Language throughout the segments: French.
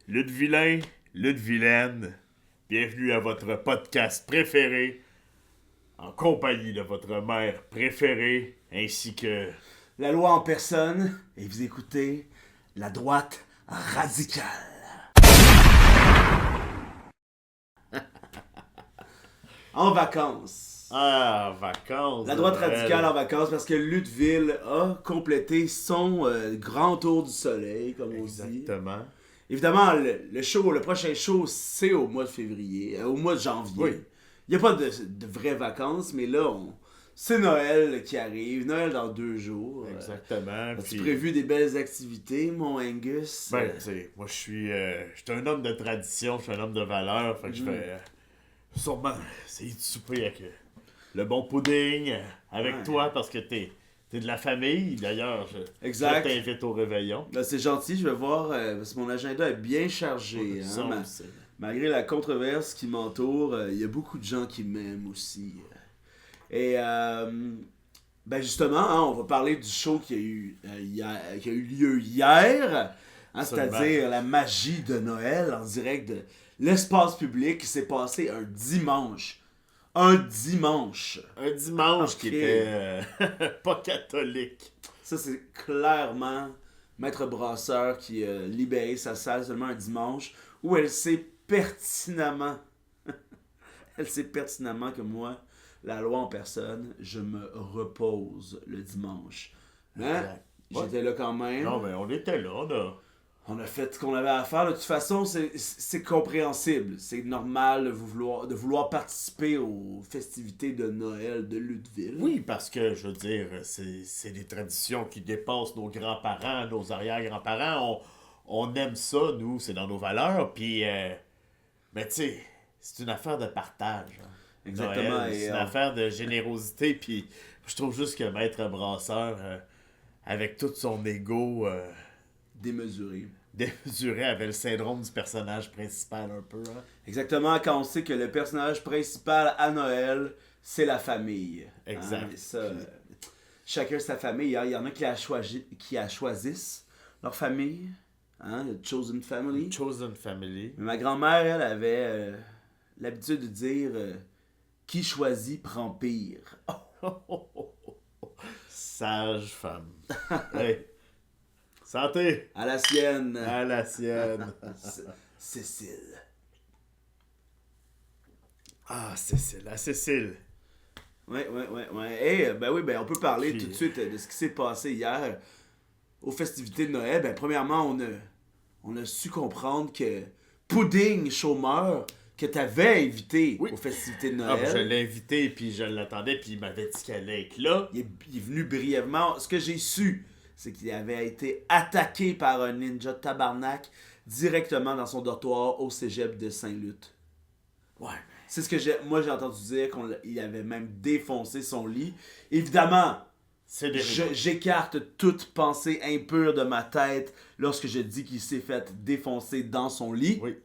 Lutte-Vilain, Lutte-Vilaine, bienvenue à votre podcast préféré, en compagnie de votre mère préférée, ainsi que... La loi en personne, et vous écoutez la droite radicale. En vacances. Ah, vacances. La droite Noël. radicale en vacances parce que Lutteville a complété son grand tour du soleil, comme on dit. Exactement. Évidemment, le prochain show, c'est au mois de février, au mois de janvier. Oui. Il n'y a pas de vraies vacances, mais là, c'est Noël qui arrive. Noël dans 2 jours. Exactement. As-tu puis- prévu des belles activités, mon Angus? Ben, tu sais, moi, je suis un homme de tradition, je suis un homme de valeur, fait que je vais sûrement essayer de souper avec le bon pudding, avec Ouais. toi, parce que t'es de la famille, d'ailleurs, Exact. je t'invite au réveillon. Là, c'est gentil, je vais voir, parce que mon agenda est bien chargé. Ça, Hein, on le sait. malgré la controverse qui m'entoure, il y a beaucoup de gens qui m'aiment aussi. Et, ben justement, hein, on va parler du show qui a eu lieu hier, hein, Absolument. c'est-à-dire la magie de Noël en direct de l'espace public qui s'est passé un dimanche. Un dimanche. Un dimanche qui Ok. était pas catholique. Ça, c'est clairement Maître Brasseur qui a libéré sa salle seulement un dimanche où elle sait pertinemment que moi, la loi en personne, je me repose le dimanche. Hein? Exact. Ouais. J'étais là quand même. Non, mais on était là, On a fait ce qu'on avait à faire. De toute façon, c'est compréhensible. C'est normal de vouloir participer aux festivités de Noël de Lutteville. Oui, parce que, je veux dire, c'est des traditions qui dépassent nos grands-parents, nos arrière-grands-parents. On aime ça, nous, c'est dans nos valeurs. Puis, mais tu sais, c'est une affaire de partage. Hein. Exactement. Noël, Et, c'est une affaire de générosité. Puis, je trouve juste que Maître Brasseur, avec tout son ego démesuré. démesuré, avait le syndrome du personnage principal un peu. Hein. Exactement, quand on sait que le personnage principal à Noël, c'est la famille. Exact. Hein, et ça, chacun sa famille. Il y en a qui choisissent leur famille. Hein, le Chosen Family. Chosen Family. Mais ma grand-mère, elle, avait l'habitude de dire qui choisit prend pire. Sage femme. Hey. Santé! À la sienne. À la sienne. Cécile. Ah, Cécile. À Cécile. Ouais. Et ben oui, ben on peut parler Puis- tout de suite de ce qui s'est passé hier aux festivités de Noël. Ben premièrement, on a su comprendre que Pudding Chômeur, que t'avais invité Oui. aux festivités de Ah, ben, je Noël, l'ai invité, puis je l'attendais, puis il m'avait dit qu'elle allait être là. il est venu brièvement. Ce que j'ai su, c'est qu'il avait été attaqué par un ninja de tabarnak directement dans son dortoir au cégep de Saint-Luc. Ouais. C'est ce que moi j'ai entendu dire, qu'il avait même défoncé son lit. Évidemment, C'est des j'écarte toute pensée impure de ma tête lorsque je dis qu'il s'est fait défoncer dans son lit. Oui.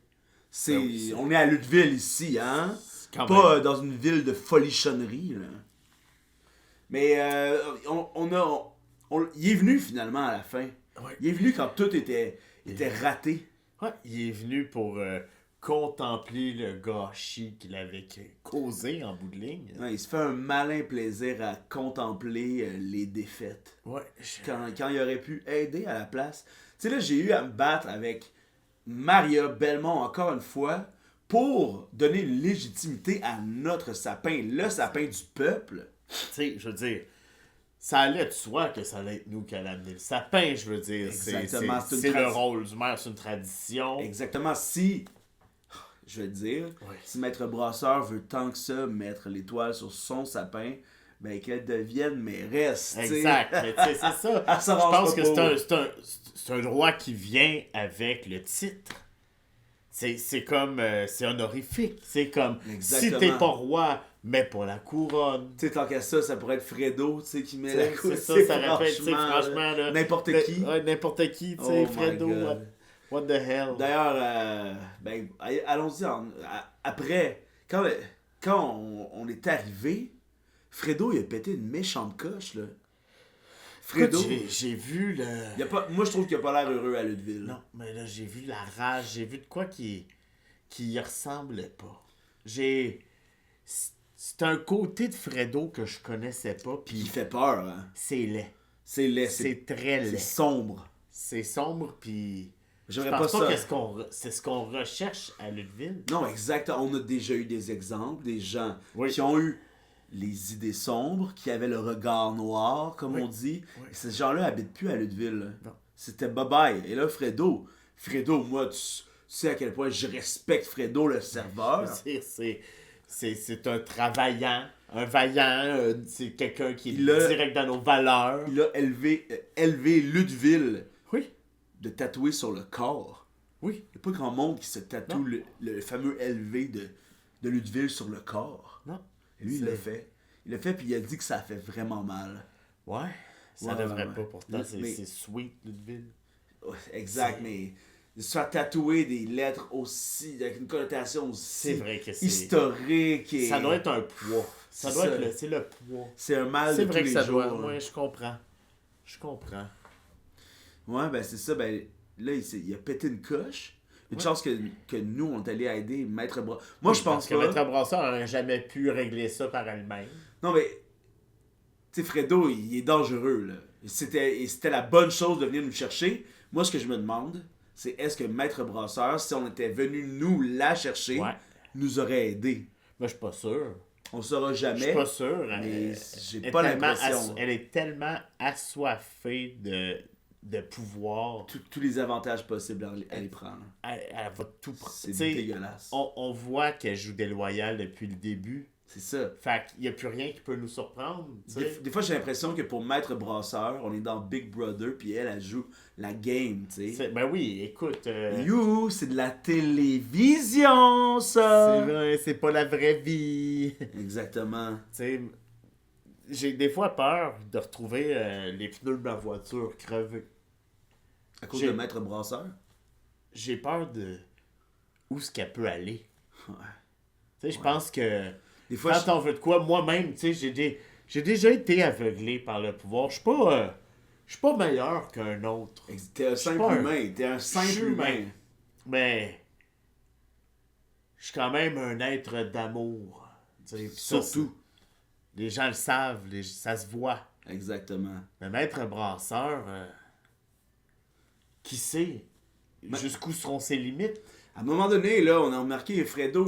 C'est, Ben oui, c'est- on est à Lutteville ici, hein? Quand Pas même. dans une ville de folichonnerie, là. Mais il est venu finalement à la fin. Ouais. Il est venu quand tout était raté. Ouais, il est venu pour contempler le gâchis qu'il avait causé en bout de ligne. Ouais, il se fait un malin plaisir à contempler les défaites. Ouais. Quand il aurait pu aider à la place. Tu sais, là, j'ai eu à me battre avec Maria Belmont encore une fois pour donner une légitimité à notre sapin, le sapin du peuple. Tu sais, je veux dire, ça allait de soi que ça allait être nous qui allait amener le sapin, je veux dire. Exactement, c'est une C'est le tradition. rôle du maire, c'est une tradition. Exactement, si, je vais te dire, Ouais. si Maître Brasseur veut tant que ça mettre l'étoile sur son sapin, ben qu'elle devienne mairesse, tu sais. Exact, mais tu sais, c'est ça. Elle Je s'arrange pense pas que pour. c'est un droit qui vient avec le titre. C'est comme, c'est honorifique. C'est comme, Exactement. si t'es pas roi, mais pour la couronne. Tu sais, tant qu'à ça pourrait être Fredo, tu sais, qui met la C'est couronne. ça, ça répète, tu sais, franchement, là. N'importe qui. Ouais, n'importe qui, tu Oh sais, my Fredo, God. what the hell. D'ailleurs, ben, allons-y après. Quand on est arrivé, Fredo il a pété une méchante coche là. Fredo, J'ai vu le... y a pas, moi je trouve qu'il a pas l'air heureux à Lutteville. Non, mais là, j'ai vu la rage, j'ai vu de quoi qui y ressemblait pas. C'est un côté de Fredo que je connaissais pas, Puis puis il fait peur, hein. c'est laid. C'est laid, C'est très c'est laid. sombre. C'est sombre, puis... Je J'aimerais pense pas pas ça. que c'est ce qu'on recherche à Lutteville. Non, exact. On a déjà eu des exemples, des gens Oui. qui ont eu les idées sombres, qui avaient le regard noir, comme Oui. on dit. Oui. Et ces gens-là habitent plus à Lutteville. Là. Non. C'était bye-bye. Et là, Fredo, moi, tu sais à quel point je respecte Fredo, le serveur. C'est un travaillant, un vaillant, c'est quelqu'un qui est Il a- direct dans nos valeurs. Il a élevé Lutteville Oui, de tatouer sur le corps. oui, Il n'y a pas grand monde qui se tatoue le fameux LV de Lutteville sur le corps. non. Et lui, il l'a fait. Il l'a fait, puis il a dit que ça a fait vraiment mal. Ouais, ça Ouais, devrait ouais. pas, pourtant, Mais- c'est sweet, Lutteville. Ouais, exact, mais se faire tatouer des lettres aussi, avec une connotation aussi C'est vrai que c'est... historique. Et... Ça doit être un poids. Ça C'est doit ça. être c'est le poids. C'est un mal C'est de vrai tous que les ça jours. doit... Ouais, je comprends. Je comprends. Ouais, ben c'est ça. Ben là, il a pété une coche. Une Ouais. chance que nous, on est allé aider Maître Bras. Moi, je pense que pas. Maître Brassard n'aurait jamais pu régler ça par elle-même. Non, mais. Tu sais, Fredo, il est dangereux, là. C'était la bonne chose de venir nous chercher. Moi, ce que je me demande, c'est est-ce que Maître Brasseur, si on était venu nous la chercher, Ouais. nous aurait aidé. Mais je suis pas sûr. On le saura Je suis jamais. pas sûr. mais j'ai Elle est pas tellement l'impression. elle est tellement assoiffée de pouvoir. Tous les avantages possibles à les prendre. Elle va tout prendre. C'est Tu sais, dégueulasse. on voit qu'elle joue déloyale depuis le début. C'est ça. Fait qu'il n'y a plus rien qui peut nous surprendre. tu sais. Des fois, j'ai l'impression que pour Maître Brasseur, on est dans Big Brother, puis elle joue la game, tu sais. Ben oui, écoute. You, c'est de la télévision, ça! C'est vrai, c'est pas la vraie vie. Exactement. Tu sais, j'ai des fois peur de retrouver les pneus de ma voiture crevés. À cause J'ai- de Maître Brasseur? J'ai peur de où est-ce qu'elle peut aller. Ouais. Tu sais, je pense que Des fois, quand on veut de quoi, moi-même, tu sais, j'ai déjà été aveuglé par le pouvoir. Je suis pas meilleur qu'un autre. t'es un simple pas un- humain. T'es un Je simple suis humain. humain. Mais je suis quand même un être d'amour. Tu sais, pis ça, Surtout. les gens le savent, ça se voit. Exactement. Mais Maître Brasseur, qui sait jusqu'où seront ses limites? À un moment donné, là, on a remarqué que Fredo,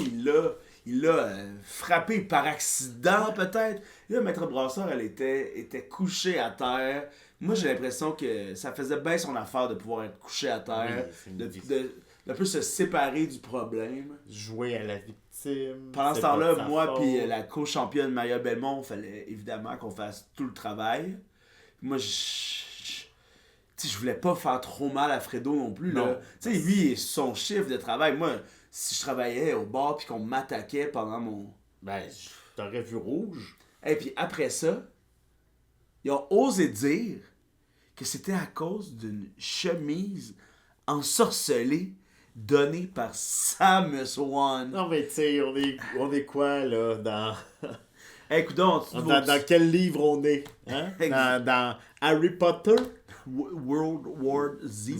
il l'a frappé par accident, peut-être. Et là, Maître Brasseur, elle était couchée à terre. Moi, j'ai l'impression que ça faisait bien son affaire de pouvoir être couché à terre, Oui, c'est une de, vie. d'un peu se séparer du problème. Jouer à la victime. Pendant ce c'est pas de temps-là, sa moi faute. puis la co-championne Maya Belmont, il fallait évidemment qu'on fasse tout le travail. Moi, tu sais, je voulais pas faire trop mal à Fredo non plus. Non. Là. Tu sais, lui, son chiffre de travail, moi, si je travaillais au bar puis qu'on m'attaquait pendant mon... Ben, t'aurais vu rouge. Et puis après ça, ils ont osé dire que c'était à cause d'une chemise ensorcelée donnée par Sam Swan. Non, mais tu sais, on est quoi, là, dans Écoute, dans quel livre on est? Hein? Dans Harry Potter? World War Z.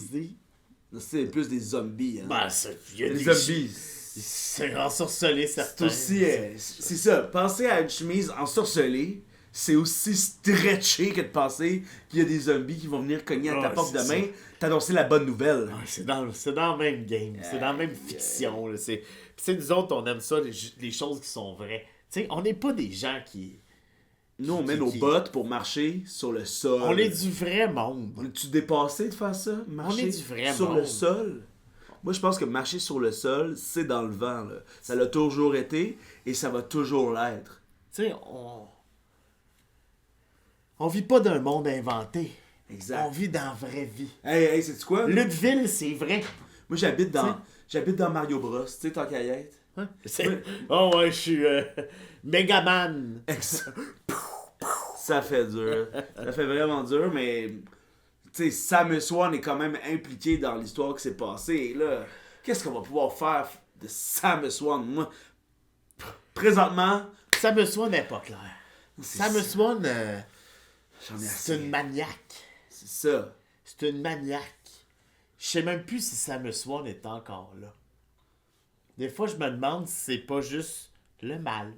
C'est plus des zombies. Hein. Ben, il y a des des zombies. C'est ensorcelé, C'est certains. aussi. C'est ça. Penser à une chemise ensorcelée, c'est aussi stretché que de penser qu'il y a des zombies qui vont venir cogner à ta Ouais, porte c'est demain, t'annoncer la bonne nouvelle. Ouais, c'est dans le même game, c'est dans la même fiction. Là, Puis, tu sais, nous autres, on aime ça, les choses qui sont vraies. Tu sais, on n'est pas des gens qui... Nous, on met nos bottes pour marcher sur le sol. On est du vrai monde. Tu dépassé de faire ça? Marcher est du vrai sur monde. le sol? Moi, je pense que marcher sur le sol, c'est dans le vent. Là. Ça l'a toujours été et ça va toujours l'être. Tu sais, on vit pas d'un monde inventé. Exact. On vit dans la vraie vie. Hey, c'est quoi? Lutteville, c'est vrai. Moi, j'habite dans Mario Bros. Tu sais, tant qu'à y être. Hein? Oh ouais, je suis Megaman. Ça fait dur. Ça fait vraiment dur, mais... Tu sais, Sam Swan est quand même impliqué dans l'histoire qui s'est passée. Et là, qu'est-ce qu'on va pouvoir faire de Sam Swan? Moi, présentement... Sam Swan n'est pas clair. Sam Swan, J'en ai C'est assez. une maniaque. C'est ça. C'est une maniaque. Je sais même plus si Samus Swan est encore là. Des fois, je me demande si c'est pas juste le mal.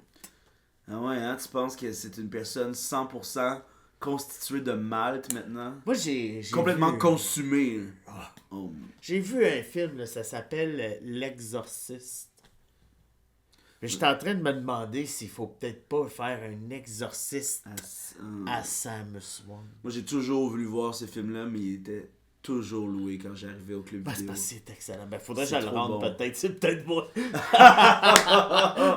Ah ouais, hein, tu penses que c'est une personne 100% constituée de malt maintenant? Moi, j'ai Complètement vu... consumée. Ah. Oh. J'ai vu un film, là, ça s'appelle L'Exorciste. Mais j'étais en train de me demander s'il faut peut-être pas faire un exorciste à Samus Swan. Moi, j'ai toujours voulu voir ce film-là, mais il était toujours loué quand j'arrivais au club Ben, c'est vidéo. parce que c'est excellent. Ben, faudrait que C'est je le trop rende bon. peut-être. C'est peut-être moi.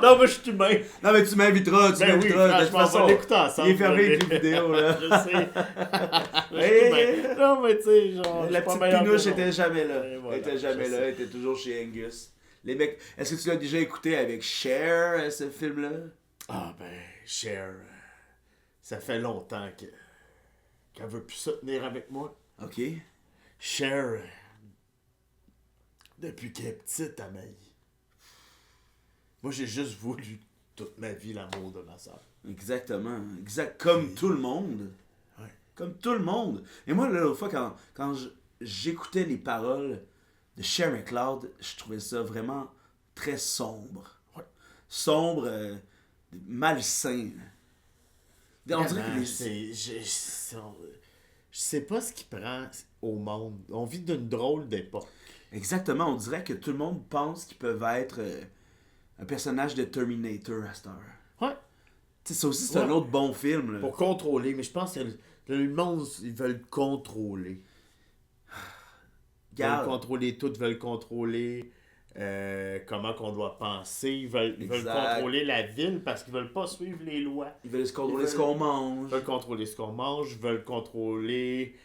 Non, moi, je suis humain. Non, mais tu m'inviteras, Ben oui, de toute franchement, on façon. va l'écouter ensemble. Il est fermé là. le club vidéo, là. Je sais. Je suis Hey, humain. Non, mais tu sais, genre. La je suis pas petite meilleur pinouche que non. était jamais là. Et voilà, Elle était jamais je là, sais. elle était toujours chez Angus. Les mecs, est-ce que tu l'as déjà écouté avec Cher, ce film-là? Ah, ben, Cher. Ça fait longtemps qu'elle veut plus se tenir avec moi. Ok. Cher. Depuis qu'elle est petite, elle m'a. Moi, j'ai juste voulu toute ma vie l'amour de ma soeur. Exactement. Exact. Comme tout le monde. Ouais. Comme tout le monde. Et moi, l'autre fois, quand j'écoutais les paroles de Cher McLeod, je trouvais ça vraiment très sombre. Ouais. Sombre, malsain. On dirait que Vraiment, les... je sais pas ce qui prend au monde. On vit d'une drôle d'époque. Exactement, on dirait que tout le monde pense qu'ils peuvent être un personnage de Terminator à cette heure. Ouais. Tu sais, ça aussi, c'est un Ouais. autre bon film. Là. Pour contrôler, mais je pense que le monde, ils veulent contrôler. Ils veulent Regarde, contrôler tout, veulent contrôler comment qu'on doit penser. Ils veulent Exact. contrôler la ville parce qu'ils veulent pas suivre les lois. ils veulent se contrôler Ils ce veulent- qu'on Ils mange. veulent contrôler ce qu'on mange, ils veulent contrôler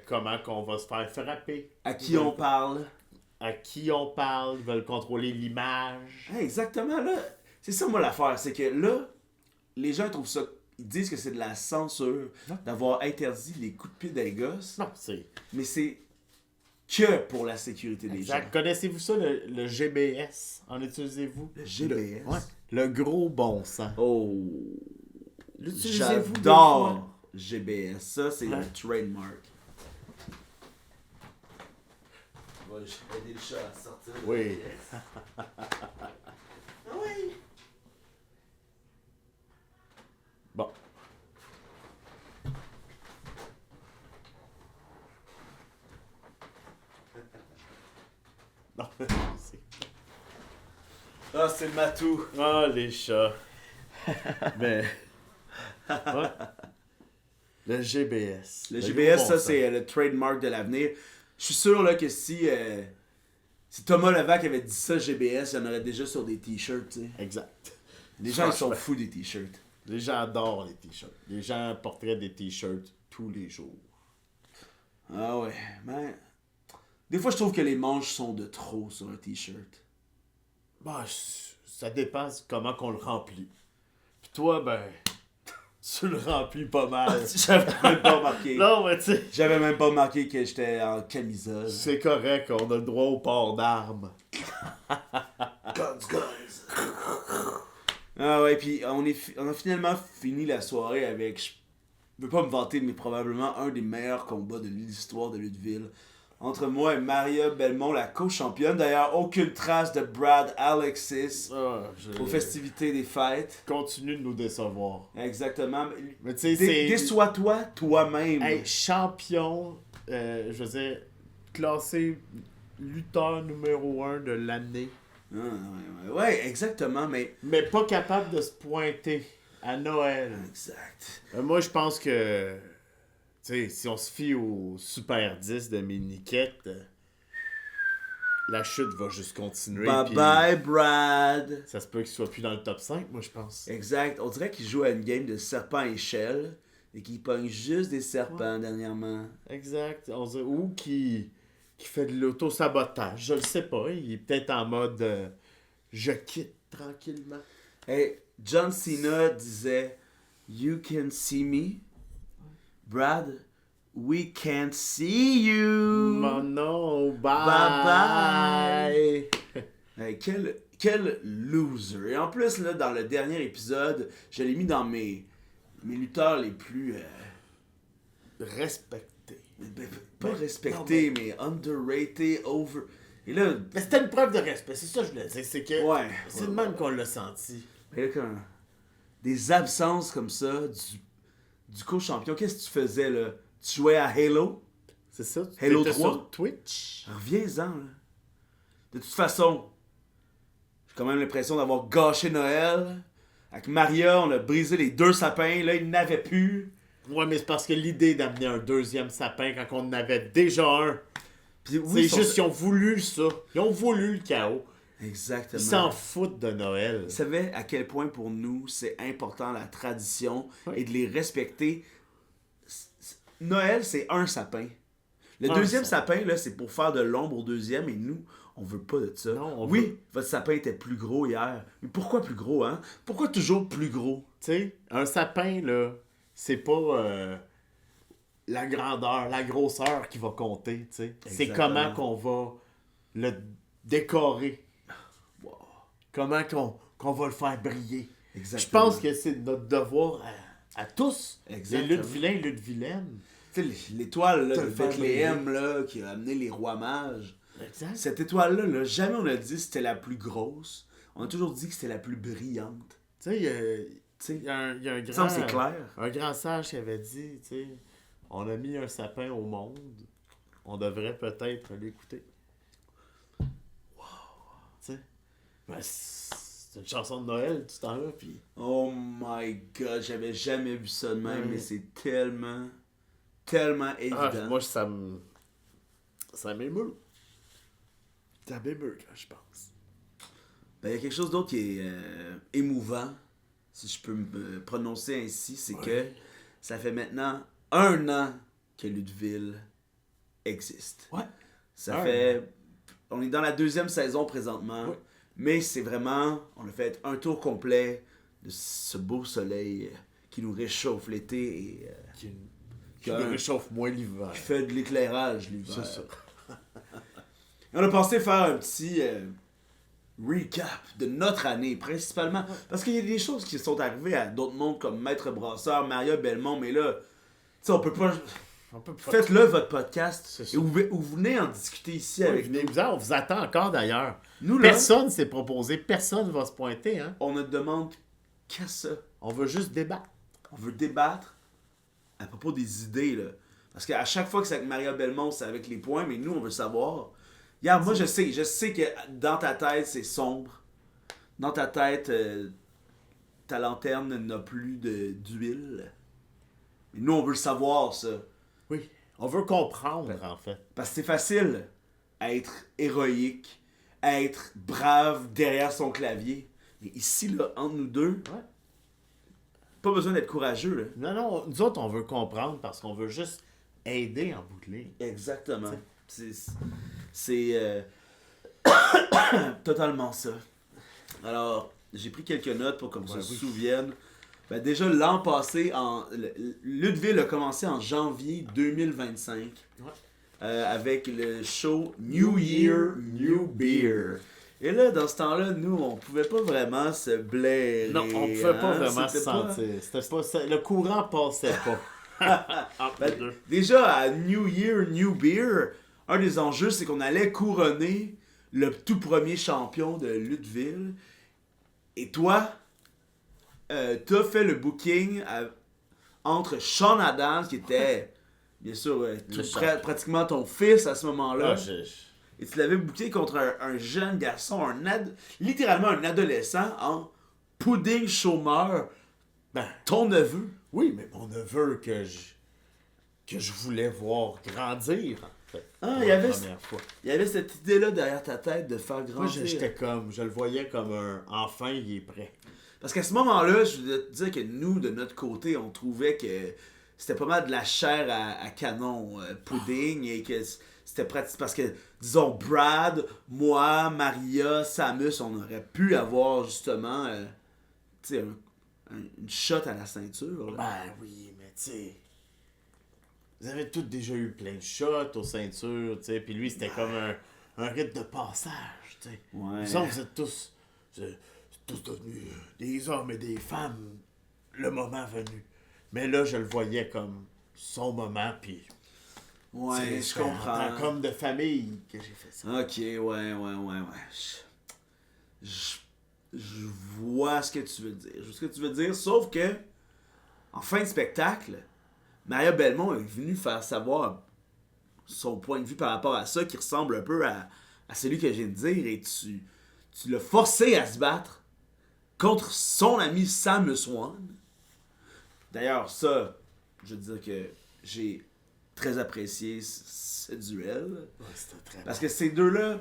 comment qu'on va se faire frapper. À qui Ils veulent- on parle. À qui on parle, ils veulent contrôler l'image. Hey, exactement, là. C'est ça, moi, l'affaire. C'est que là, les gens trouvent ça. Ils disent que c'est de la censure Non. d'avoir interdit les coups de pied des gosses. Non, c'est Mais c'est que pour la sécurité des exact. gens. Connaissez-vous ça, le GBS? En utilisez-vous? Le GBS? Ouais. Le gros bon sens. Oh. L'utilisez-vous des J'adore GBS. Ça, c'est Ouais. un trademark. Je vais aider le chat à sortir. de Oui. la pièce. Ah oui. Bon. Non, c'est... Ah, c'est Matou. Ah, les chats. Mais... Ouais. Le GBS. Le gros GBS, bon ça, sens. c'est le trademark de l'avenir. Je suis sûr là, que si Thomas Levac avait dit ça, GBS, il y en aurait déjà sur des t-shirts. Tu sais. Exact. Les gens, ils sont Franchement. fous des t-shirts. Les gens adorent les t-shirts. Les gens porteraient des t-shirts tous les jours. Ah ouais, mais... Des fois, je trouve que les manches sont de trop sur un t-shirt. Bah, ça dépend de comment qu'on le remplit. Puis toi, ben, tu le remplis pas mal. J'avais même pas remarqué. Non, mais tu sais, J'avais même pas remarqué que j'étais en camisole. c'est correct, on a le droit au port d'armes. Guns. Ah ouais, puis on a finalement fini la soirée avec... Je veux pas me vanter, mais probablement un des meilleurs combats de l'histoire de Lutteville. Entre moi et Maria Belmont, la co-championne. D'ailleurs, aucune trace de Brad Alexis aux festivités des fêtes. Continue de nous décevoir. Exactement. Mais tu sais, c'est... Déçois-toi toi-même. Hey, champion, je veux dire, classé lutteur numéro 1 de l'année. Ouais, exactement, mais... Mais pas capable de se pointer à Noël. Exact. Moi, je pense que, tu sais, si on se fie au Super 10 de Miniquette, la chute va juste continuer. Bye puis bye, Brad. Ça se peut qu'il soit plus dans le top 5, moi, je pense. Exact. On dirait qu'il joue à une game de serpent à échelle et qu'il pogne juste des serpents dernièrement. Exact. Ou qui fait de l'auto-sabotage. Je le sais pas. Il est peut-être en mode je quitte tranquillement. Hey, John Cena disait You can see me. Brad, we can't see you. Oh non, bye Bye Hey, quel loser. Et en plus, là, dans le dernier épisode, je l'ai mis dans mes lutteurs les plus respecté. Pas respecté, mais underrated, over... Et là... Mais c'était une preuve de respect, c'est ça que je voulais dire, c'est que... Ouais. C'est de même qu'on l'a senti. Mais là, quand... Des absences comme ça, du co-champion, qu'est-ce que tu faisais, là? Tu jouais à Halo? C'est ça? Halo T'étais 3? sur Twitch? Reviens-en, là. De toute façon, j'ai quand même l'impression d'avoir gâché Noël. Avec Maria, on a brisé les 2 sapins, là, il n'avait plus. Ouais, mais c'est parce que l'idée d'amener un 2e sapin quand on en avait déjà un, Puis, oui, c'est juste qu'ils ont voulu ça. Ils ont voulu le chaos. Exactement. Ils s'en foutent de Noël. Vous savez à quel point pour nous c'est important la tradition Oui. et de les respecter. Noël, c'est un sapin. Le Un deuxième sapin. sapin, là, c'est pour faire de l'ombre au deuxième et nous, on veut pas de ça. Non, on oui, veut- votre sapin était plus gros hier. Mais pourquoi plus gros, hein? Pourquoi toujours plus gros? Tu sais, un sapin, là, c'est pas la grandeur, la grosseur qui va compter, tu sais. C'est Exactement. comment qu'on va le décorer. Wow. Comment qu'on va le faire briller. Exactement. Je pense que c'est notre devoir à tous, Exactement. les luttes vilains et luttes vilaines. Tu sais, l'étoile là, Te de le faire Bethléem là, qui a amené les rois mages. Exact. Cette étoile-là, là, jamais on a dit que c'était la plus grosse. On a toujours dit que c'était la plus brillante. Tu sais, Tu sais, il y a un il me grand... semble que c'est clair. Un grand sage qui avait dit, tu sais, on a mis un sapin au monde, on devrait peut-être l'écouter. Wow! Tu sais, ben, c'est une chanson de Noël, tout ce temps-là, puis... Oh my god, j'avais jamais vu ça de même, Ouais. mais c'est tellement évident. Ah, moi, ça m'émeut. Ça m'émeut quand je pense. Ben, il y a quelque chose d'autre qui est émouvant, si je peux me prononcer ainsi, c'est que ça fait maintenant 1 an que Lutteville existe. Ouais. Ça Un fait... On est dans la 2e saison présentement, Ouais. mais c'est vraiment... On a fait un tour complet de ce beau soleil qui nous réchauffe l'été et Qui me réchauffe moins l'hiver. qui fait de l'éclairage l'hiver. C'est ça. Et on a pensé faire un petit recap de notre année, principalement. Parce qu'il y a des choses qui sont arrivées à d'autres mondes comme Maître Brasseur, Maria Belmont, mais là, tu sais, on peut pas... On peut pas... Faites-le votre podcast C'est et ça. vous venez en discuter ici Ouais, avec venez nous. vous en, on vous attend encore d'ailleurs. Nous, là, Personne s'est proposé, personne va se pointer, hein. on ne demande qu'à ça. On veut juste débattre. On veut débattre à propos des idées, là. Parce qu'à chaque fois que c'est avec Maria Belmont, c'est avec les points, mais nous, on veut savoir. Regarde, moi, je sais que dans ta tête, c'est sombre. Dans ta tête, ta lanterne n'a plus d'huile. Mais nous, on veut le savoir, ça. Oui. On veut comprendre, en fait. Parce que c'est facile à être héroïque, à être brave derrière son clavier. Mais ici, là, entre nous deux, Ouais. pas besoin d'être courageux, là. Non, non, nous autres, on veut comprendre parce qu'on veut juste aider en bout de ligne. Exactement. C'est totalement ça. Alors, j'ai pris quelques notes pour qu'on se souvienne. Ben, déjà, l'an passé, Lutteville a commencé en janvier 2025 avec le show New Year, New Beer. Et là, dans ce temps-là, nous, on pouvait pas vraiment se blairer. Non, on pouvait pas hein, vraiment se c'était pas- sentir. C'était pas ça. Le courant passait pas. Entre les deux. Déjà, à New Year, New Beer, un des enjeux, c'est qu'on allait couronner le tout premier champion de Lutteville. Et toi, t'as fait le booking entre Sean Adams, qui était, bien sûr, champion. pratiquement ton fils à ce moment-là. Ah, je- Et tu l'avais booké contre un jeune garçon, littéralement un adolescent en pudding chômeur, Ben, ton neveu. oui, mais mon neveu que je voulais voir grandir, en fait. Ah, pour il y la avait- première fois. Il y avait cette idée-là derrière ta tête de faire Moi, grandir. je le voyais comme un enfin, il est prêt. Parce qu'à ce moment-là, je voulais te dire que nous, de notre côté, on trouvait que c'était pas mal de la chair à canon, pudding, et que c'était pratique. Parce que, disons, Brad, moi, Maria, Samus, on aurait pu avoir justement, tu sais, une shot à la ceinture. Là. Ben oui, mais tu sais. Vous avez tous déjà eu plein de shots aux ceintures, tu sais. Puis lui, c'était comme un rite de passage, tu sais. Ouais. Vous autres, vous êtes tous devenus des hommes et des femmes le moment venu. Mais là, je le voyais comme son moment, puis Ouais, je c'est en tant comprends. qu'homme de famille que j'ai fait ça. Ok, ouais. Je, je vois ce que tu veux dire. Je vois ce que tu veux dire, sauf que, en fin de spectacle, Maria Belmont est venue faire savoir son point de vue par rapport à ça, qui ressemble un peu à celui que je viens de dire, et tu l'as forcé à se battre contre son ami Sam Swan. D'ailleurs, ça, je veux dire que j'ai très apprécié ce duel. Ouais, c'était très Parce bon. que ces deux-là,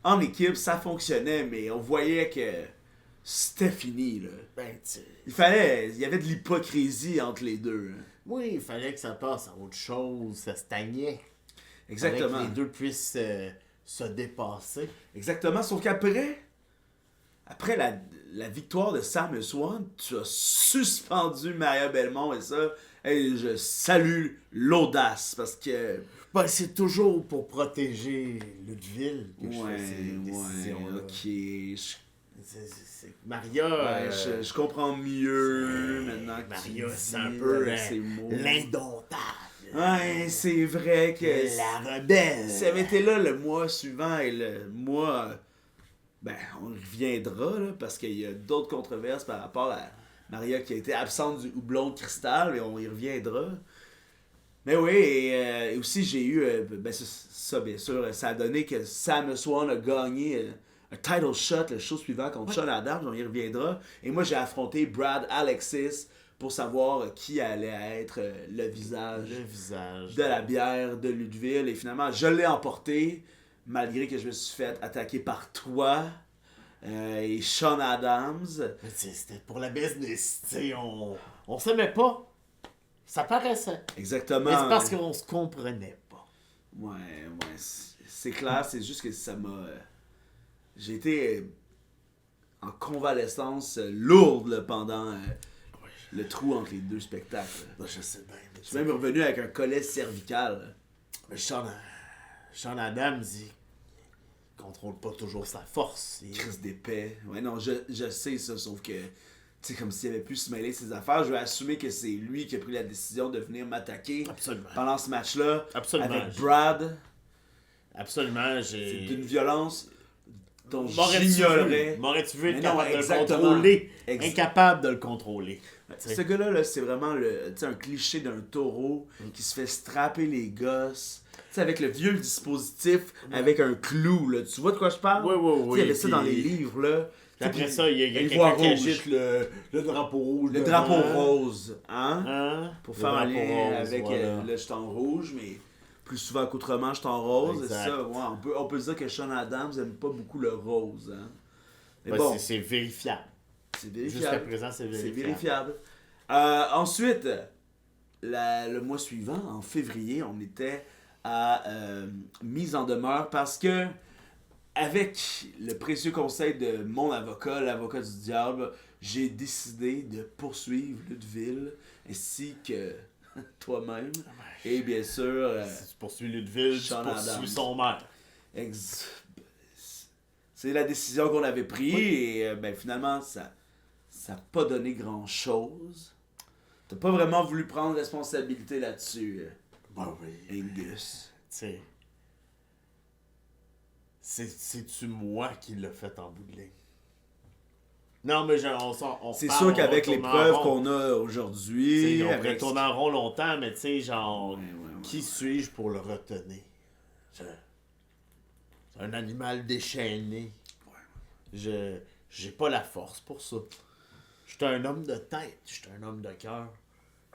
en équipe, ça fonctionnait, mais on voyait que c'était fini, là. Ben, tu sais, Il y avait de l'hypocrisie entre les deux. Hein. oui, il fallait que ça passe à autre chose, ça stagnait. Il fallait Exactement. que les deux puissent se dépasser. Exactement, sauf après la victoire de Sam Swan, tu as suspendu Maria Belmont et ça, et je salue l'audace parce que Ben, c'est toujours pour protéger Ludwig que je ouais, fais ces décisions-là. ok, je, Maria, ouais, je comprends mieux maintenant que Maria, tu c'est dis un peu avec ces mots. l'indomptable. Ouais, c'est vrai que La rebelle. si elle avait été là le mois suivant et le mois, ben on y reviendra là, parce qu'il y a d'autres controverses par rapport à Maria qui a été absente du houblon de cristal, mais on y reviendra. Mais oui, et aussi j'ai eu, ben ça bien sûr, ça a donné que Sam Swan a gagné un title shot le show suivant contre Sean Adams, on y reviendra. Et moi j'ai affronté Brad Alexis pour savoir qui allait être le visage Le visage. de la bière de Ludwig. Et finalement, je l'ai emporté, malgré que je me suis fait attaquer par toi et Sean Adams. Mais tu sais, c'était pour la business. Tu sais, on s'aimait pas. Ça paraissait. Exactement. Mais c'est parce qu'on se comprenait pas. Ouais, c'est clair, c'est juste que ça m'a... j'ai été en convalescence lourde là, pendant le trou entre les deux spectacles. Ben, je sais bien. Mais Je suis même revenu avec un collet cervical. Mais Sean Adams, il contrôle pas toujours sa force. Crise d'épais. Ouais, non, je sais ça, sauf que, tu sais, comme s'il avait pu se mêler de ses affaires, je vais assumer que c'est lui qui a pris la décision de venir m'attaquer Absolument. pendant ce match-là. Absolument. Avec Brad. Absolument, C'est j'ai. d'une violence dont M'aurais-tu j'ignorais. vu? M'aurais-tu vu Mais être non, capable de le exactement. contrôler? Ex- Incapable de le contrôler. Tu sais. Ce gars-là, là, c'est vraiment tu sais, un cliché d'un taureau qui se fait strapper les gosses. Tu sais, avec le vieux dispositif, avec un clou, là. Tu vois de quoi je parle? Oui, oui, Tu sais, oui. il y avait ça dans les puis- livres, là. puis après Puis ça, il y a une quelqu'un voix qui rouge. agite le drapeau rouge. Le devant. drapeau rose, hein? Hein? Pour Le faire un drapeau lien rose, avec voilà. le jeton rouge, mais plus souvent qu'autrement, jeton rose. C'est Exact. ça, ouais, on peut dire que Sean Adams aime pas beaucoup le rose, hein? Mais Ben, bon, c'est vérifiable. c'est Jusqu'à vérifiable. présent, c'est C'est vérifiable. vérifiable. Ensuite, le mois suivant, en février, on était à mise en demeure parce que, avec le précieux conseil de mon avocat, l'avocat du diable, j'ai décidé de poursuivre Ludwig ainsi que toi-même. Et bien sûr, Si tu poursuis Ludwig, tu Sean poursuis Adams. son maire. ex- c'est la décision qu'on avait prise et ben, finalement, ça n'a pas donné grand-chose. T'as pas vraiment voulu prendre responsabilité là-dessus, Ben oui. Angus. Tu sais. C'est-tu moi qui l'ai fait en bout de ligne? Non, mais on C'est parle, sûr on qu'avec les retourne en preuves rond. qu'on a Tu sais, aujourd'hui, on pourrait avec... tourner en rond longtemps, mais tu sais, genre, Ouais. qui suis-je pour le retenir? C'est un animal déchaîné. J'ai pas la force pour ça. Je suis un homme de tête, je suis un homme de cœur.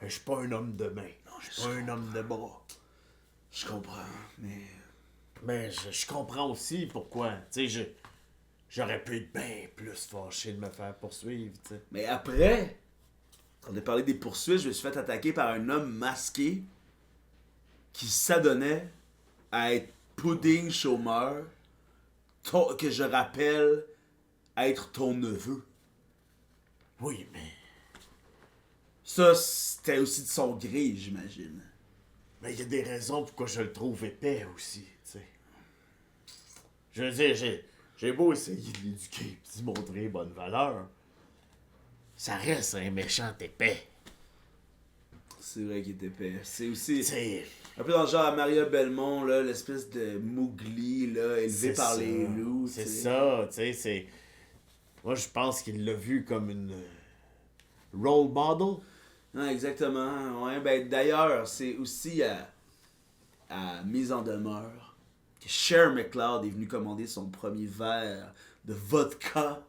Mais je suis pas un homme de main. Je suis pas un homme de bras. Je comprends, mais... Mais je comprends aussi pourquoi. Tu sais, j'aurais pu être bien plus fâché de me faire poursuivre, tu sais. Mais après, quand on a parlé des poursuites, je me suis fait attaquer par un homme masqué qui s'adonnait à être pudding chômeur, que je rappelle être ton neveu. Oui, mais. Ça, c'était aussi de son gré, j'imagine. Mais il y a des raisons pourquoi je le trouve épais aussi, tu sais. Je veux dire, j'ai beau essayer de l'éduquer et d'y montrer bonne valeur. Ça reste un méchant épais. C'est vrai qu'il était épais. C'est aussi C'est un peu dans le genre à Maria Belmont, là, l'espèce de Mowgli, là, élevé c'est par ça. les loups. C'est tu sais. ça, tu sais, c'est... Moi, je pense qu'il l'a vu comme une role model. Non, exactement. Ouais, ben d'ailleurs, c'est aussi à mise en demeure que Cher McLeod est venu commander son premier verre de vodka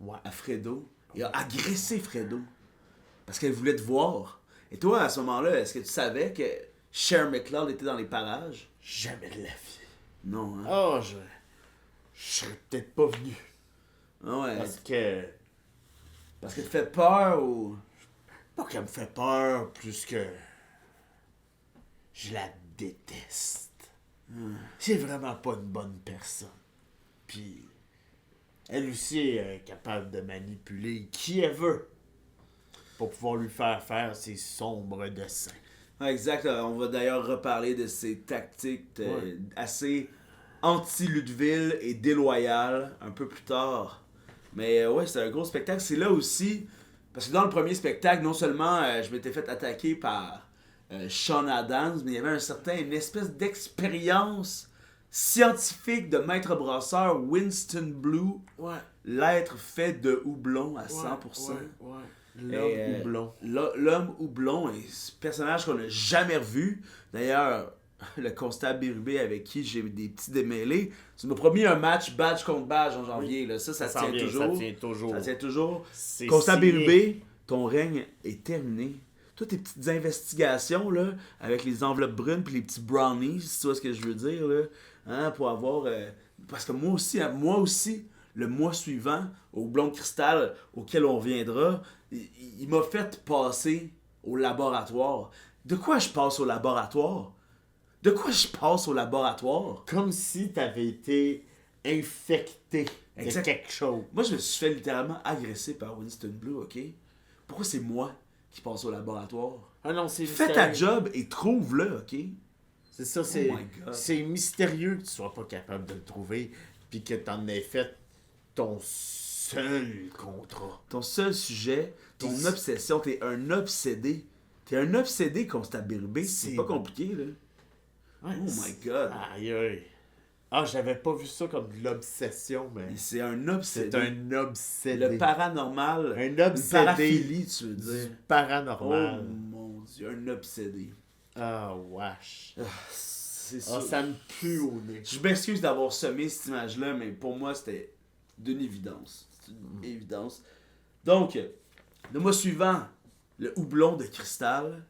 Ouais. à Fredo. Il a agressé Fredo parce qu'elle voulait te voir. Et toi, à ce moment-là, est-ce que tu savais que Cher McLeod était dans les parages? Jamais de la vie. Non, hein? Oh, je serais peut-être pas venu. Ah ouais. Parce Parce que tu fais peur ou... pas qu'elle me fait peur, plus que je la déteste. C'est vraiment pas une bonne personne. Puis, elle aussi est capable de manipuler qui elle veut pour pouvoir lui faire faire ses sombres desseins. Ouais, exact. On va d'ailleurs reparler de ces tactiques Ouais. assez anti-Ludeville et déloyales un peu plus tard. Mais ouais, c'est un gros spectacle. C'est là aussi, parce que dans le premier spectacle, non seulement je m'étais fait attaquer par Sean Adams, mais il y avait une espèce d'expérience scientifique de maître brasseur Winston Blue, Ouais. l'être fait de houblon à 100%. Ouais. Et, L'homme houblon est ce personnage qu'on n'a jamais revu. D'ailleurs, le constable Bérubé avec qui j'ai des petits démêlés, tu m'as promis un match badge contre badge en janvier. Là. Ça s'en tient vient, toujours. Ça tient toujours. Ça tient toujours. C'est Constable signé. Bérubé, ton règne est terminé. Toutes tes petites investigations là, avec les enveloppes brunes puis les petits brownies, si tu vois ce que je veux dire, là, hein, pour avoir... parce que moi aussi, le mois suivant, au Blond Cristal, auquel on reviendra, il m'a fait passer au laboratoire. De quoi je passe au laboratoire? De quoi je passe au laboratoire? Comme si t'avais été infecté Exact. de quelque chose. Moi, je me suis fait littéralement agresser par Winston Blue, ok? Pourquoi c'est moi qui passe au laboratoire? Ah non, c'est Fais ta mystérieux. job et trouve-le, ok? C'est ça, c'est, Oh my God. c'est mystérieux que tu sois pas capable de le trouver, puis que t'en aies fait ton seul contrat. Ton seul sujet, ton Puis- obsession, t'es un obsédé. T'es un obsédé, Constant Bérubé. C'est C'est- pas compliqué, là. Ouais, Oh my God. Aïe aïe. Ah, j'avais pas vu ça comme de l'obsession, mais C'est un c'est obsédé. un obsédé. Le paranormal. Un Une obsédé paraphilie, tu veux du dire. Oh paranormal. mon Dieu, un obsédé. Ah, wesh. C'est Ah, ça. ça me pue au nez. Je m'excuse d'avoir semé cette image-là, mais pour moi, c'était d'une évidence. C'est une évidence. Donc, le mois suivant, le houblon de cristal.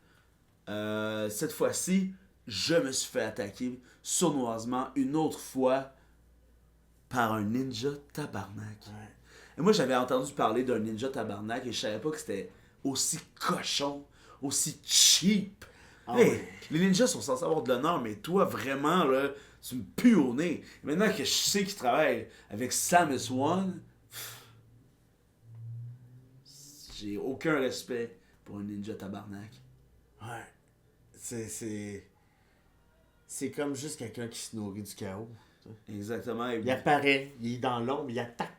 Cette fois-ci, je me suis fait attaquer sournoisement une autre fois par un ninja tabarnak. Ouais. Et moi, j'avais entendu parler d'un ninja tabarnak et je savais pas que c'était aussi cochon, aussi cheap. Ah Hey, oui. les ninjas sont censés avoir de l'honneur, mais toi, vraiment, là, tu me pues au nez. Maintenant que je sais qu'il travaille avec Samus One, j'ai aucun respect pour un ninja tabarnak. Ouais. C'est comme juste quelqu'un qui se nourrit du chaos. Exactement. Et, Il apparaît, il est dans l'ombre, il attaque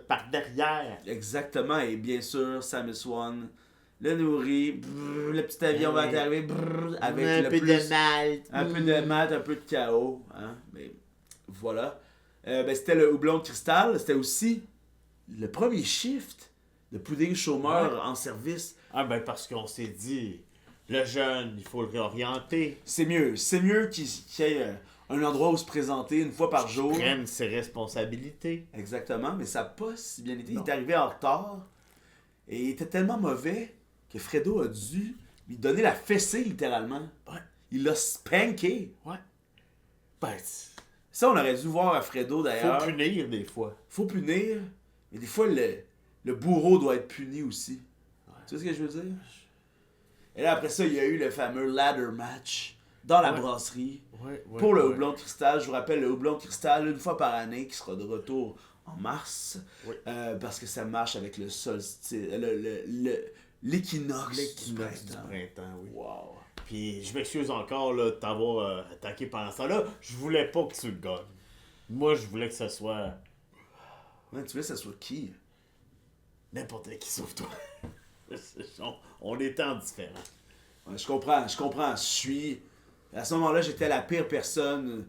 par derrière. exactement. Et bien sûr, Samus One le nourrit. Le petit avion va arriver avec un le peu plus... de malt. Un peu de mat, un peu de chaos. Hein? Mais voilà. C'était le houblon de cristal. C'était aussi le premier shift de pudding chômeur Ouais. en service. Ah ben parce qu'on s'est dit, le jeune, il faut le réorienter. C'est mieux. C'est mieux qu'il y ait un endroit où se présenter une fois par jour. Prenne ses responsabilités. Exactement, mais ça n'a pas si bien été. Non. Il est arrivé en retard et il était tellement mauvais que Fredo a dû lui donner la fessée littéralement. Ouais. Il l'a spanké. Ouais. Ben, Ça, on aurait dû voir à Fredo faut d'ailleurs. punir des fois. Faut punir, mais des fois le bourreau doit être puni aussi. Tu vois ce que je veux dire? Et là, après ça, il y a eu le fameux ladder match dans la Ouais. brasserie Ouais, pour le houblon de cristal. Je vous rappelle, le houblon de cristal, une fois par année, qui sera de retour en mars. Oui. Parce que ça marche avec le solstice, l'équinoxe L'équinoxe du du printemps. printemps, oui. Wow. Puis je m'excuse encore là, de t'avoir attaqué pendant ça là. Je voulais pas que tu le gagnes. Moi, je voulais que ce soit Ouais, tu veux que ça soit qui? n'importe qui sauf toi. on était en différent. Ouais, je comprends. À ce moment-là, j'étais la pire personne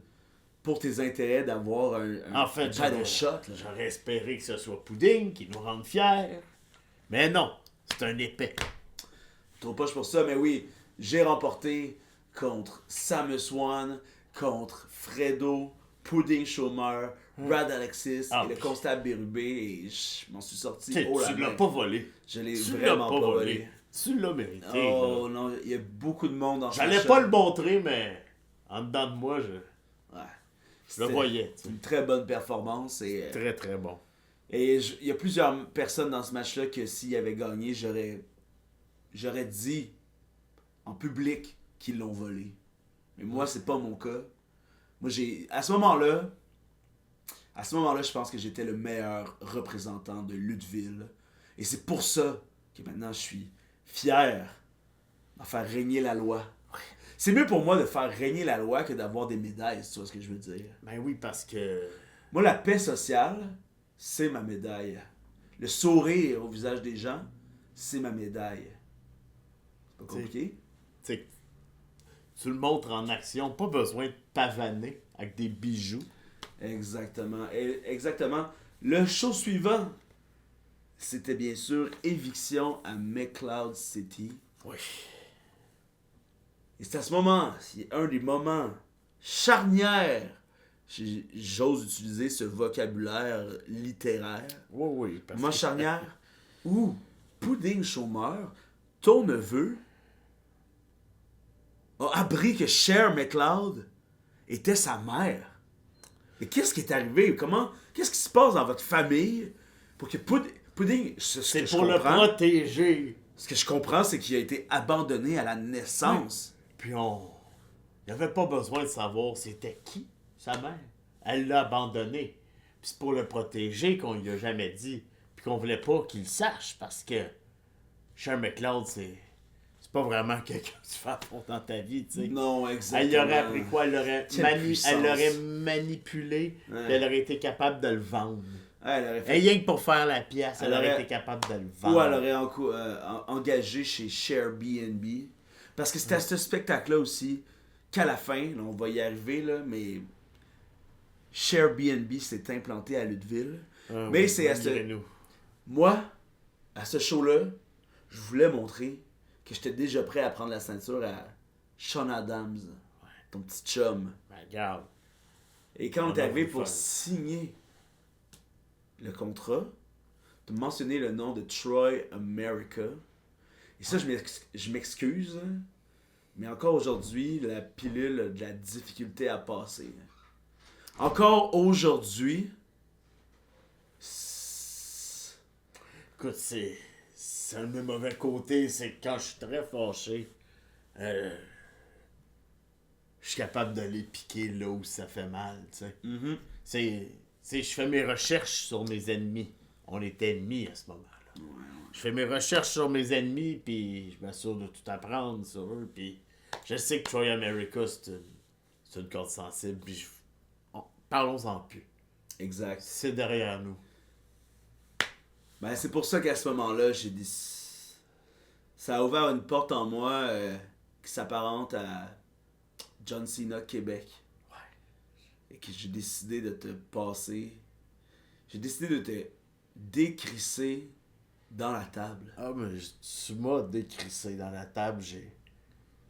pour tes intérêts d'avoir En un fait, title shot. Là. j'aurais espéré que ce soit Pudding qui nous rende fiers. Mais non, c'est un épais. Trop poche pour ça, mais oui, j'ai remporté contre Samus One, contre Fredo, Pudding Chômeur, Brad Alexis Ah, et le puis- constable Bérubé et je m'en suis sorti Tu haut la l'as main. pas volé. Je l'ai Tu l'as vraiment pas pas volé. volé. Tu l'as mérité. Oh là. non, il y a beaucoup de monde dans ce J'allais match-là. pas le montrer, mais en dedans de moi, je Ouais. le voyais. tu C'est sais. une très bonne performance et Très, très bon. il y a plusieurs personnes dans ce match-là que s'ils avaient gagné, j'aurais dit en public qu'ils l'ont volé. Mais moi, c'est pas mon cas. Moi, à ce moment-là, je pense que j'étais le meilleur représentant de Lutteville. Et c'est pour ça que maintenant, je suis fier de faire régner la loi. C'est mieux pour moi de faire régner la loi que d'avoir des médailles, si tu vois ce que je veux dire. Ben oui, parce que. Moi, la paix sociale, c'est ma médaille. Le sourire au visage des gens, c'est ma médaille. C'est pas compliqué? Tu sais, tu le montres en action, pas besoin de pavaner avec des bijoux. Exactement. Exactement. Le show suivant, c'était bien sûr Éviction à McCloud City. Oui. Et c'est à ce moment, c'est un des moments charnières, j'ose utiliser ce vocabulaire littéraire, Oui, oui. Parce moment que- charnière où Pudding Chômeur, ton neveu, a appris que Cher McLeod était sa mère. Et qu'est-ce qui est arrivé? Qu'est-ce qui se passe dans votre famille pour que Pudding, C'est pour le protéger. Ce que je comprends, c'est qu'il a été abandonné à la naissance. Puis on. Il avait pas besoin de savoir c'était qui, sa mère. Elle l'a abandonné. Puis c'est pour le protéger qu'on lui a jamais dit. Puis qu'on voulait pas qu'il le sache parce que Sean McLeod, c'est pas vraiment quelqu'un que tu fais affronter dans ta vie, tu sais. Non, exactement. Elle y aurait appris quoi? Quelle puissance. Elle l'aurait manipulé, Ouais. puis elle aurait été capable de le vendre. Elle aurait Et fait- rien que pour faire la pièce, elle Elle aurait aurait- été capable de le Ou vendre. elle aurait engagé chez Airbnb. Parce que c'était à ce spectacle-là aussi qu'à la fin, là, on va y arriver, là, mais Airbnb s'est implanté à Lutteville. Ah Mais oui, c'est à ce... malgré-nous. Moi, à ce show-là, je voulais montrer que j'étais déjà prêt à prendre la ceinture à Sean Adams, ton petit chum. Ben, regarde. Et quand on On est a arrivé voulu pour faire. signer le contrat, tu as mentionné le nom de Troy America. Et ça, je m'excuse, hein, mais encore aujourd'hui, la pilule a de la difficulté à passer. Encore aujourd'hui, Écoute, c'est un de mes mauvais côtés, c'est que quand je suis très fâché, je suis capable de les piquer là où ça fait mal, tu sais. Je fais mes recherches sur mes ennemis. On est ennemis à ce moment-là. Je fais mes recherches sur mes ennemis, puis je m'assure de tout apprendre sur eux, puis je sais que Troy America, c'est une corde sensible, puis parlons-en plus. exact. C'est derrière nous. Ben, c'est pour ça qu'à ce moment-là, ça a ouvert une porte en moi qui s'apparente à John Cena Québec. Et que j'ai décidé de te passer. J'ai décidé de te décrisser dans la table. Ah, mais tu m'as décrissé dans la table,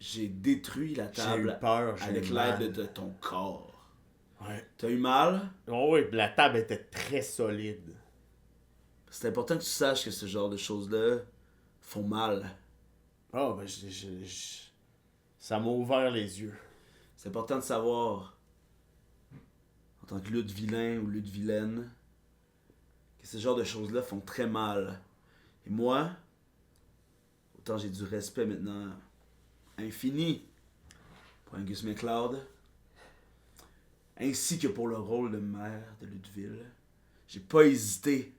J'ai détruit la eu table peur, j'ai avec eu mal. l'aide de ton corps. Ouais. T'as eu mal? Oh oui, puis la table était très solide. C'est important que tu saches que ce genre de choses-là font mal. Ah, ben, ça m'a ouvert les yeux. C'est important de savoir, en tant que lutte vilain ou lutte vilaine, que ce genre de choses-là font très mal. Et moi, autant j'ai du respect maintenant infini pour Angus McLeod, ainsi que pour le rôle de maire de Lutteville, j'ai pas hésité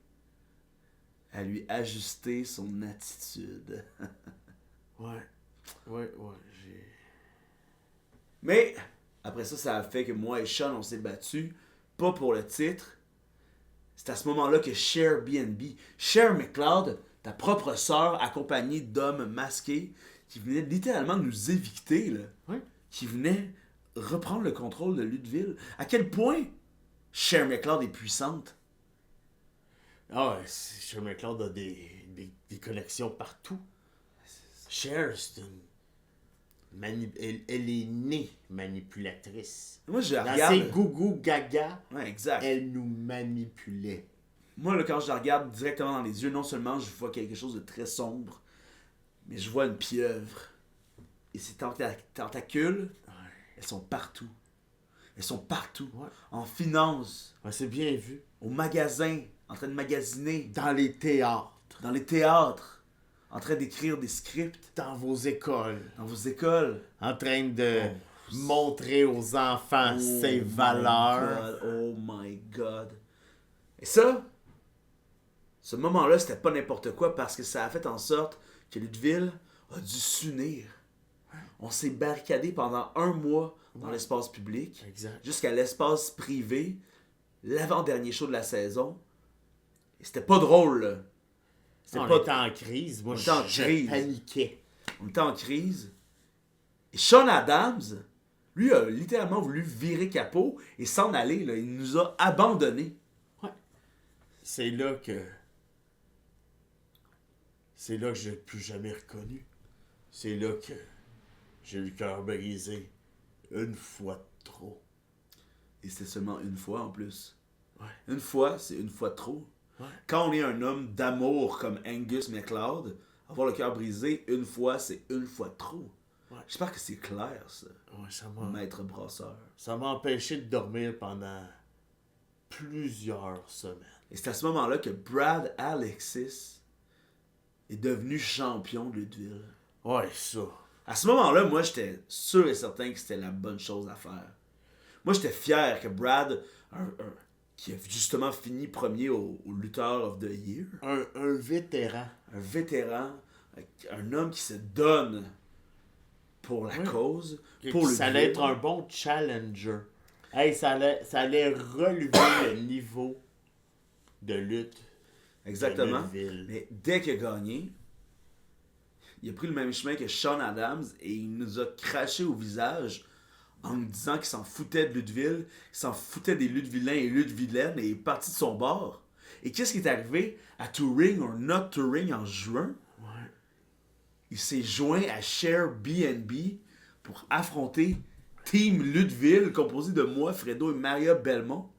à lui ajuster son attitude. Ouais. Ouais. Mais, après ça, ça a fait que moi et Sean, on s'est battus, pas pour le titre. C'est à ce moment-là que Cher McLeod, ta propre sœur accompagnée d'hommes masqués, qui venait littéralement nous évicter, là. Ouais. Qui venait reprendre le contrôle de Lutteville. À quel point Cher McLeod est puissante. Ah, Cher McLeod a des connexions partout. Cher, c'est une... elle est née manipulatrice. Moi, je Dans regarde... ses gougou gaga, Ouais, exact. elle nous manipulait. Moi, là, quand je la regarde directement dans les yeux, non seulement je vois quelque chose de très sombre, mais je vois une pieuvre. Et ces tentacules, elles sont partout. Elles sont partout. Ouais. En finance, Ouais, c'est bien vu. au magasin, en train de magasiner, Dans les théâtres, dans les théâtres, en train d'écrire des scripts, dans vos écoles, dans vos écoles. en train de montrer aux enfants ses valeurs. Oh my God. Et ça, ce moment-là, c'était pas n'importe quoi parce que ça a fait en sorte que Lutteville a dû s'unir. On s'est barricadé pendant 1 mois dans l'espace public, Exact. jusqu'à l'espace privé, l'avant-dernier show de la saison. Et c'était pas drôle, là. On pas- était en crise. Moi, on était en je crise. paniquais. On était en crise. Et Sean Adams, lui, a littéralement voulu virer capot et s'en aller, là. Il nous a abandonnés. C'est là que je l'ai plus jamais reconnu. C'est là que j'ai eu le cœur brisé une fois de trop. Et c'était seulement une fois en plus. Ouais. Une fois, c'est une fois de trop. Ouais. Quand on est un homme d'amour comme Angus MacLeod, avoir le cœur brisé une fois, c'est une fois de trop. Ouais. J'espère que c'est clair, ça, Ouais, maître brasseur. ça m'a empêché de dormir pendant plusieurs semaines. Et c'est à ce moment-là que Brad Alexis est devenu champion de Lutteville. Ouais, ça. À ce moment-là, moi, j'étais sûr et certain que c'était la bonne chose à faire. Moi, j'étais fier que Brad, qui a justement fini premier au Lutteur of the Year, Un vétéran. un vétéran, un homme qui se donne pour la cause, pour Ça allait être un bon challenger. Hey, ça allait relever le niveau de lutte. Exactement. de Lutteville. Mais dès qu'il a gagné, il a pris le même chemin que Sean Adams et il nous a craché au visage en nous disant qu'il s'en foutait de Lutteville, qu'il s'en foutait des Luttevillains et Luttevillaines et il est parti de son bord. Et qu'est-ce qui est arrivé à Touring or Not Touring en juin? Ouais. Il s'est joint à Share B&B pour affronter Team Lutteville, composé de moi, Fredo et Maria Belmont.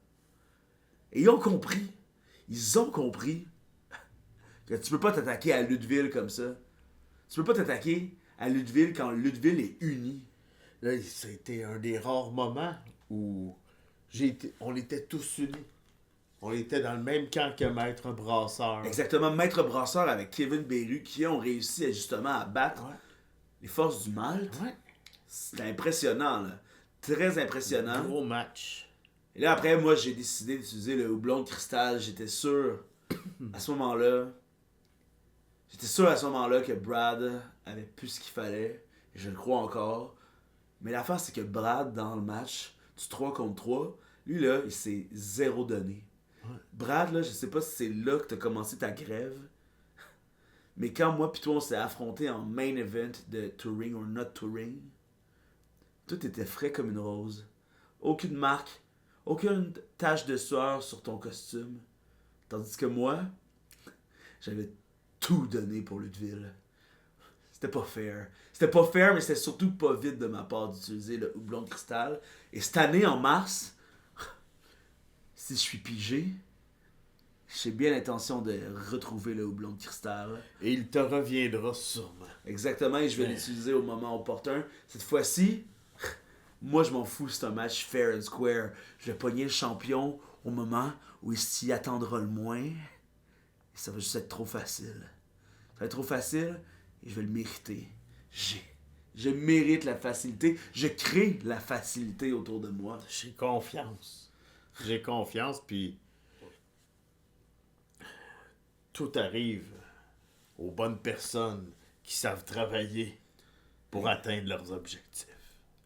Et ils ont compris que tu peux pas t'attaquer à Lutteville comme ça. Tu peux pas t'attaquer à Lutteville quand Lutteville est uni. Là, ça a été un des rares moments où on était tous unis. On était dans le même camp que Maître Brasseur. Exactement, Maître Brasseur avec Kevin Beru qui ont réussi justement à battre Ouais. les forces du mal. Ouais. C'était impressionnant, là. Très impressionnant. Gros match. Et là, après, moi, j'ai décidé d'utiliser le houblon de cristal. J'étais sûr, à ce moment-là, que Brad avait plus ce qu'il fallait. Et je le crois encore. Mais l'affaire, c'est que Brad, dans le match, du 3 contre 3, lui, là, il s'est zéro donné. Ouais. Brad, là, je sais pas si c'est là que t'as commencé ta grève. Mais quand moi pis toi, on s'est affrontés en main event de Touring or Not Touring, tout était frais comme une rose. Aucune marque, aucune tache de sueur sur ton costume. Tandis que moi, j'avais tout donné pour Lutteville. C'était pas fair. C'était pas fair, mais c'était surtout pas vite de ma part d'utiliser le houblon de cristal. Et cette année, en mars, si je suis pigé, j'ai bien l'intention de retrouver le houblon de cristal. Et il te reviendra sûrement. Exactement, et je vais l'utiliser au moment opportun. Cette fois-ci, moi je m'en fous, c'est un match fair and square. Je vais pogner le champion au moment où il s'y attendra le moins. Et ça va juste être trop facile. Ça va être trop facile et je vais le mériter. Je mérite la facilité. Je crée la facilité autour de moi. J'ai confiance. J'ai confiance, puis tout arrive aux bonnes personnes qui savent travailler pour atteindre leurs objectifs.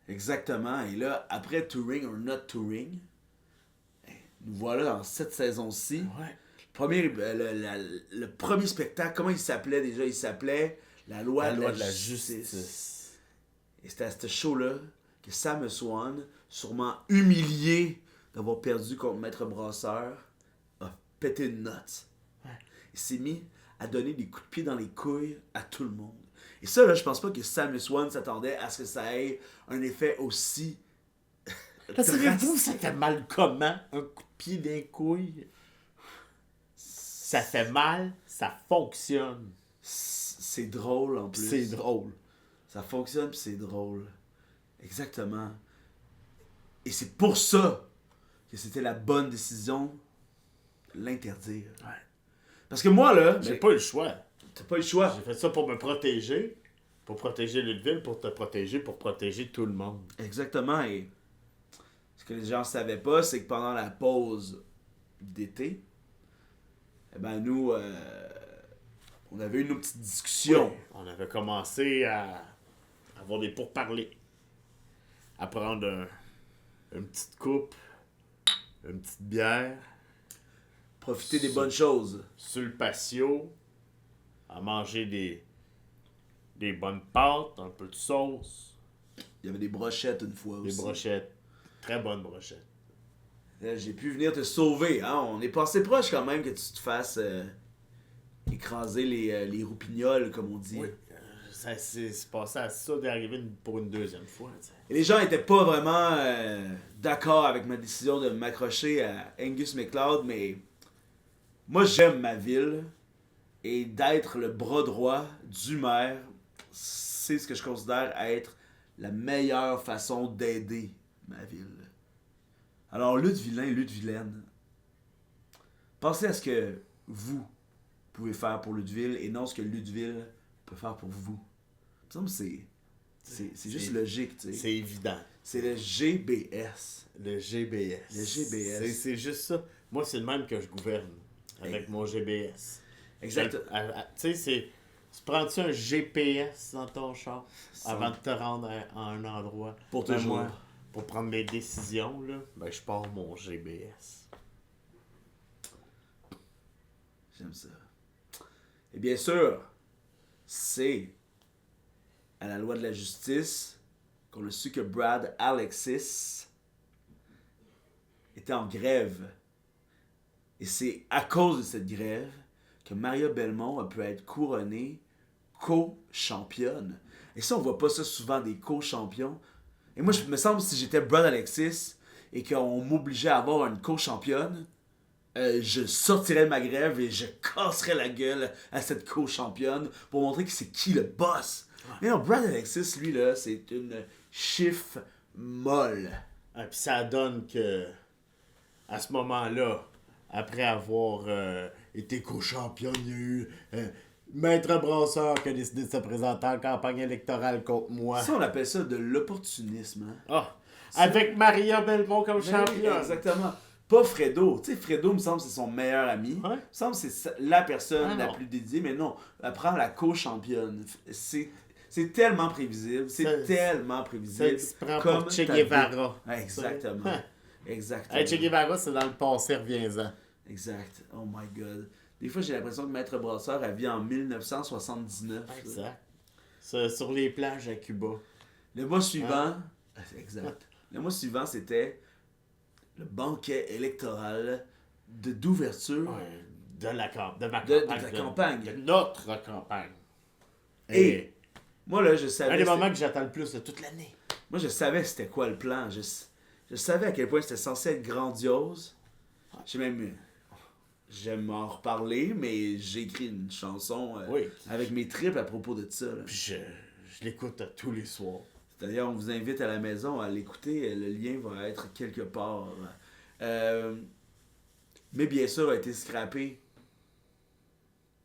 Exactement. Et là, après Touring or Not Touring, nous voilà dans cette saison-ci. Ouais. Le premier spectacle, comment il s'appelait déjà? Il s'appelait La loi, de la justice. Et c'était à ce show-là que Sam Swan, sûrement humilié d'avoir perdu contre Maître Brasseur, a pété une note. Il s'est mis à donner des coups de pied dans les couilles à tout le monde. Et ça, là, je pense pas que Sam Swan s'attendait à ce que ça ait un effet aussi... Savez-vous, ça fait mal comment? Un coup de pied dans les couilles? Ça fait mal, ça fonctionne. C'est drôle, en plus. C'est drôle. Ça fonctionne, puis c'est drôle. Exactement. Et c'est pour ça que c'était la bonne décision de l'interdire. Ouais. Parce que moi, là... J'ai pas eu le choix. T'as pas eu le choix. J'ai fait ça pour me protéger. Pour protéger Ludwig, pour te protéger, pour protéger tout le monde. Exactement. Et ce que les gens ne savaient pas, c'est que pendant la pause d'été, eh ben nous, on avait eu nos petites discussions. Oui, on avait commencé à avoir des pourparlers. À prendre une petite coupe, une petite bière. Profiter des bonnes choses. Sur le patio. À manger des bonnes pâtes, un peu de sauce. Il y avait des brochettes une fois aussi. Des brochettes. Très bonnes brochettes. Là, j'ai pu venir te sauver. Hein? On est passé proche quand même que tu te fasses écraser les roupignoles, comme on dit. Oui. Ça c'est passé à ça d'arriver pour une deuxième fois. T'sais. Et les gens étaient pas vraiment d'accord avec ma décision de m'accrocher à Angus MacLeod, mais moi j'aime ma ville et d'être le bras droit du maire, c'est ce que je considère être la meilleure façon d'aider ma ville. Alors Lutte-Vilain, Lutte-Vilaine, pensez à ce que vous pouvez faire pour Lutteville et non ce que Lutteville peut faire pour vous. Ça me semble c'est juste logique, tu sais. C'est évident. C'est le GBS. Le GBS. Le GBS. C'est juste ça. Moi, c'est le même que je gouverne avec mon GBS. Exact. Tu sais, tu prends-tu un GPS dans ton char avant de te rendre à un endroit? Pour Ben, toujours. moi, pour prendre mes décisions, là, ben, je pars mon GBS. J'aime ça. Et bien sûr, c'est à la loi de la justice qu'on a su que Brad Alexis était en grève. Et c'est à cause de cette grève que Maria Belmont a pu être couronnée co-championne. Et ça, on voit pas ça souvent, des co-champions. Et moi, je me semble, si j'étais Brad Alexis et qu'on m'obligeait à avoir une co-championne, je sortirais de ma grève et je casserais la gueule à cette co-championne pour montrer que c'est qui le boss. Ouais. Mais non, Brad Alexis, lui, là, c'est une chiffre molle. Ah, puis ça donne que, à ce moment-là, après avoir été co-championne, il y a eu Maître Brasseur qui a décidé de se présenter en campagne électorale contre moi. Ça, on appelle ça de l'opportunisme. Hein? Ah, avec Maria Belmont comme championne. Oui, exactement. Pas Fredo. Tu sais, Fredo, me semble, c'est son meilleur ami. Ouais. Me semble, c'est la personne la plus dédiée. Mais non, elle prend la co-championne. C'est tellement prévisible. C'est tellement prévisible. Ça se prend comme pour Che Guevara. Ouais, exactement. Exactement. Hey, Che Guevara, c'est dans le passé, reviens-en. Exact. Oh my God. Des fois, j'ai l'impression que Maître Brasseur a vécu en 1979. Exact. Sur les plages à Cuba. Le mois suivant... Exact. Le mois suivant, c'était le banquet électoral d'ouverture de ma campagne. De ta campagne. De notre campagne. Et moi, là, je savais... Un des moments que j'attends le plus de toute l'année. Moi, je savais c'était quoi le plan. Je savais à quel point c'était censé être grandiose. J'aime en reparler, mais j'ai écrit une chanson avec mes triples à propos de ça. Là. Puis je l'écoute tous les soirs. D'ailleurs, on vous invite à la maison à l'écouter. Le lien va être quelque part. Mais bien sûr, a été scrappé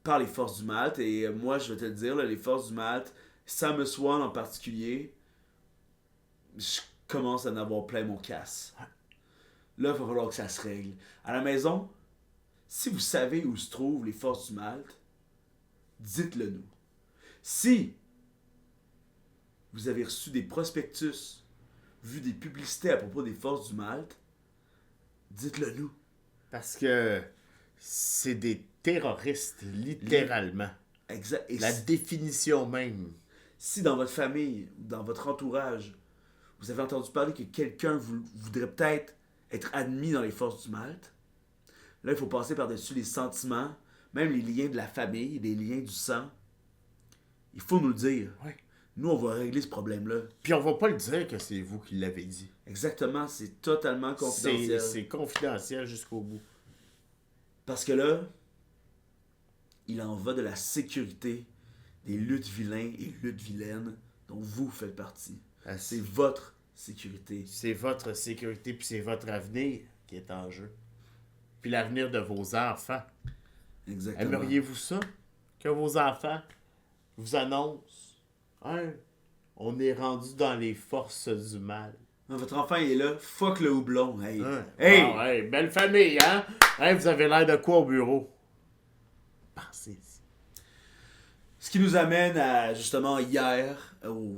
par les forces du Malte. Et moi, je vais te le dire, là, les forces du Malte, Sam Swan en particulier, je commence à en avoir plein mon casse. Là, il va falloir que ça se règle. À la maison, si vous savez où se trouvent les forces du Malte, dites-le nous. Si vous avez reçu des prospectus, vu des publicités à propos des forces du Malte, dites-le nous. Parce que c'est des terroristes, littéralement. Exact. Et La définition même. si dans votre famille, dans votre entourage, vous avez entendu parler que quelqu'un voudrait peut-être être admis dans les forces du mal, là, il faut passer par-dessus les sentiments, même les liens de la famille, les liens du sang. Il faut nous le dire. Ouais. Nous, on va régler ce problème-là. Puis on va pas le dire que c'est vous qui l'avez dit. Exactement, c'est totalement confidentiel. C'est confidentiel jusqu'au bout. Parce que là, il en va de la sécurité des luttes vilains et luttes vilaines dont vous faites partie. Ah, C'est votre sécurité. C'est votre sécurité puis c'est votre avenir qui est en jeu. Puis l'avenir de vos enfants. Exactement. Aimeriez-vous ça? Que vos enfants vous annoncent, hein, on est rendu dans les forces du mal. Votre enfant il est là, fuck le houblon. Hey! Hein? Hey! Wow, hey, belle famille, hein? Hey, vous avez l'air de quoi au bureau? Pensez. Ce qui nous amène à justement hier, au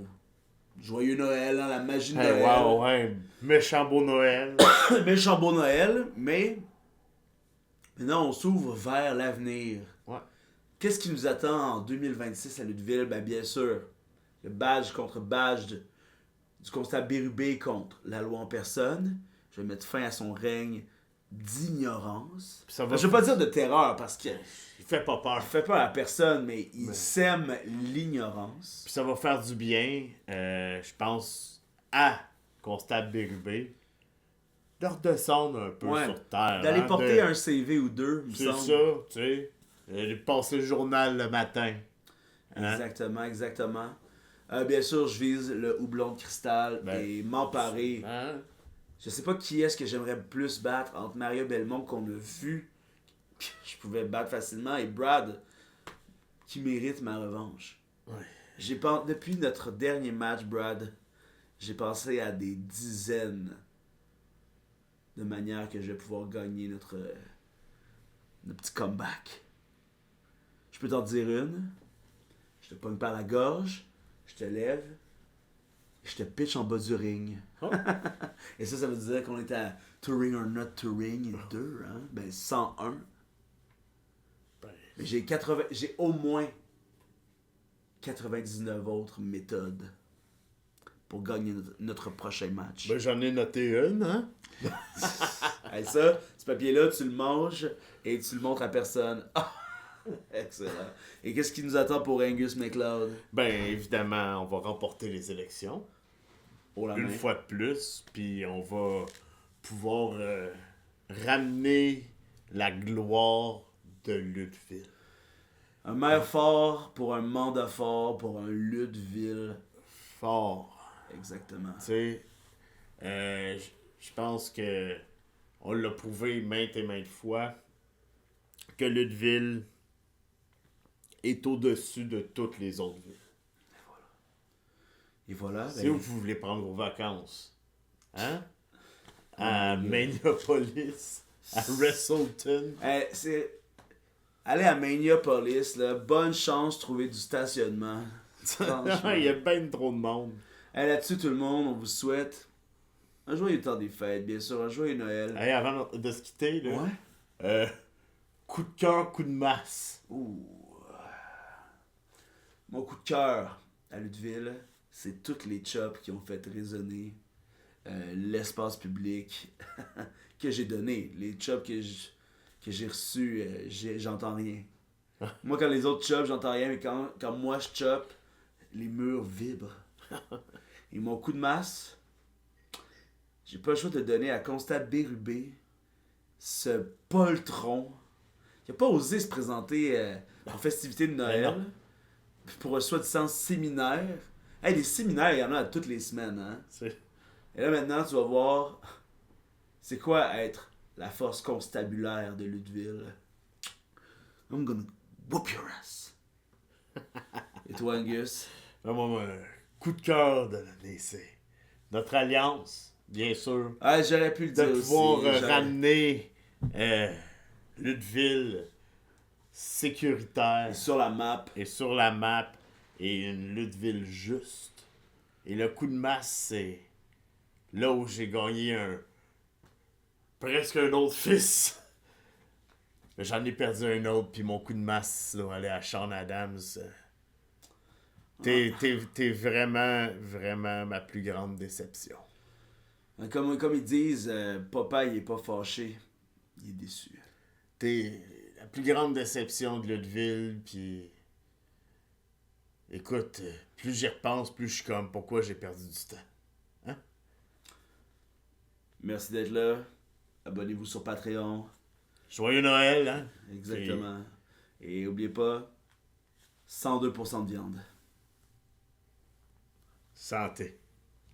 joyeux Noël, hein, la magie de Hey, Noël. wow, ouais, méchant beau Noël. Méchant beau Noël, mais maintenant on s'ouvre vers l'avenir. Ouais. Qu'est-ce qui nous attend en 2026 à Lutteville? Ben, bien sûr, le badge contre badge du constable Bérubé contre la loi en personne. Je vais mettre fin à son règne d'ignorance. Puis ça va- Je vais pas dire de terreur parce qu'il Il fait pas peur. fait peur à personne, mais il sème l'ignorance. Puis ça va faire du bien, je pense, à Constable Bérubé de redescendre un peu Ouais. sur terre. D'aller hein, porter de- un CV ou deux, il me C'est semble. ça, tu sais. De passer le journal le matin. Hein? Exactement, exactement. Bien sûr, je vise le houblon de cristal Ben, et m'emparer. Hein? Je sais pas qui est-ce que j'aimerais plus battre entre Mario Belmont qu'on a vu, que je pouvais battre facilement, et Brad, qui mérite ma revanche. Ouais. Depuis notre dernier match, Brad, j'ai pensé à des dizaines de manières que je vais pouvoir gagner notre petit comeback. Je peux t'en dire une. Je te pogne par la gorge, je te lève, et je te pitch en bas du ring. Oh. Et ça veut dire qu'on est à To Ring or Not To Ring 2, hein? Ben 101. Ben, Mais j'ai au moins 99 autres méthodes pour gagner notre prochain match. ben, j'en ai noté une, hein? Hey, ça, ce papier-là, tu le manges et tu le montres à personne. Ah! Excellent. Et qu'est-ce qui nous attend pour Angus McLeod? Ben, évidemment, on va remporter les élections. Oh la Une main. fois de plus, puis on va pouvoir ramener la gloire de Lutteville. Un maire fort pour un mandat fort pour un Lutteville. Fort. Exactement. Tu sais, je pense que on l'a prouvé maintes et maintes fois que Lutteville est au-dessus de toutes les autres villes. Et voilà. Si vous voulez prendre vos vacances, hein? À Minneapolis, à Wrestleton. Allez à Minneapolis, là. Bonne chance de trouver du stationnement. Franchement. Il y a bien trop de monde. Hey, là-dessus, tout le monde, on vous souhaite un joyeux temps des fêtes, bien sûr, un joyeux Noël. Hey, avant de se quitter, là, Ouais. coup de cœur, coup de masse. Ouh. Mon coup de cœur à Lutteville, c'est toutes les chops qui ont fait résonner l'espace public que j'ai donné. Les chops que j'ai reçus, j'entends rien. Moi, quand les autres chopent, j'entends rien, mais quand moi je chope, les murs vibrent. Et mon coup de masse, j'ai pas le choix de donner à Constable Bérubé, ce poltron qui a pas osé se présenter en festivité de Noël pour un soi-disant séminaire. Hey, des séminaires, il y en a toutes les semaines, hein? C'est... Et là, maintenant, tu vas voir c'est quoi être la force constabulaire de Lutteville. I'm gonna whoop your ass. Et toi, Angus? Moi, mon coup de cœur de l'année, c'est notre alliance, bien sûr. Ah, j'aurais pu le De dire pouvoir aussi. ramener Lutteville sécuritaire Sur la map. et sur la map et une Lutteville juste. Et le coup de masse, c'est là où j'ai gagné presque un autre fils Mais j'en ai perdu un autre, puis mon coup de masse doit aller à Sean Adams. T'es vraiment, vraiment ma plus grande déception. Comme ils disent, papa, il est pas fâché, il est déçu. T'es la plus grande déception de Ludeville, puis... Écoute, plus j'y repense, plus je suis comme, pourquoi j'ai perdu du temps? Hein? Merci d'être là. Abonnez-vous sur Patreon. Joyeux Noël, hein? Exactement. Et oubliez pas, 102% de viande. Santé.